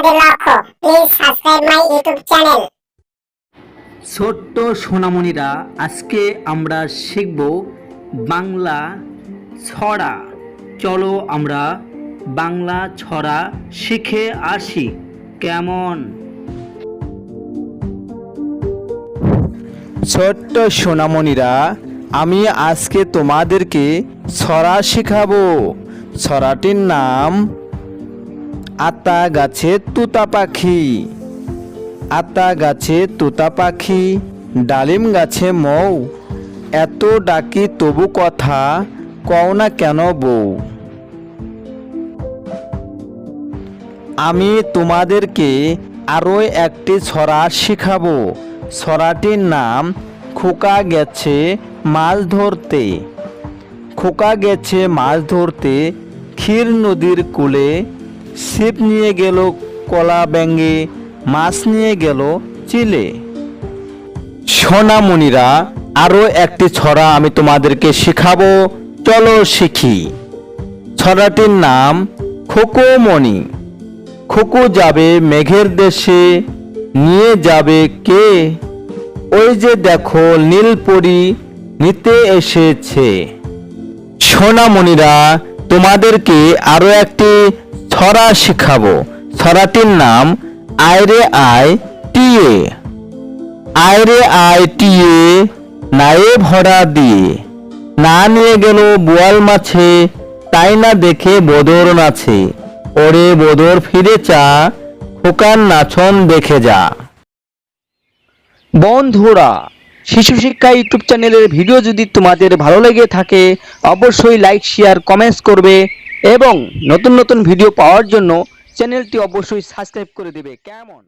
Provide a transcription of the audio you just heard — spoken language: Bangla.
আমাদের লক্ষ্য। Please subscribe my YouTube channel. ছোট্ট সোনামণিরা, আজকে আমরা শিখব বাংলা ছড়া। চলো আমরা বাংলা ছড়া শিখে আসি। কেমন? ছোট্ট সোনামণিরা, আমি আজকে তোমাদেরকে ছড়া শেখাবো। ছড়াটির নাম আতা গাছে তুতা পাখি। আতা গাছে তুতা পাখি, ডালিম গাছে মৌ, এত ডাকি তবু কথা কও না কেন বউ। আমি তোমাদেরকে আরও একটি ছড়া শেখাবো। ছড়াটির নাম খোকা গেছে মাছ ধরতে। খোকা গেছে মাছ ধরতে, ক্ষীর নদীর কূলে, ছিপ নিয়ে গেল কলা ব্যাঙে, মাছ নিয়ে গেল চিলে। সোনামণিরা, আরও একটি ছড়া আমি তোমাদেরকে শেখাবো, চলো শিখি। ছড়াটির নাম খোকোমণি। খোকো যাবে মেঘের দেশে, নিয়ে যাবে কে? ওই যে দেখো নীলপরি নিতে এসেছে। সোনামণিরা, তোমাদেরকে আরো একটি ছড়া শেখাবো। ছড়াটির নাম আয়রে আয় টিয়ে। আয়রে আয় টিয়ে, নায়ে ভরা দিয়ে, না নিয়ে গেল বোয়াল মাছে, তাই না দেখে বদর নাছে। ওরে বদর ফিরে চা, খোকার নাচন দেখে যা। বন্ধুরা, শিশু শিক্ষা ইউটিউব চ্যানেলের ভিডিও যদি তোমাদের ভালো লেগে থাকে, অবশ্যই লাইক, শেয়ার, কমেন্টস করবে এবং নতুন নতুন ভিডিও পাওয়ার জন্য চ্যানেলটি অবশ্যই সাবস্ক্রাইব করে দেবে। কেমন?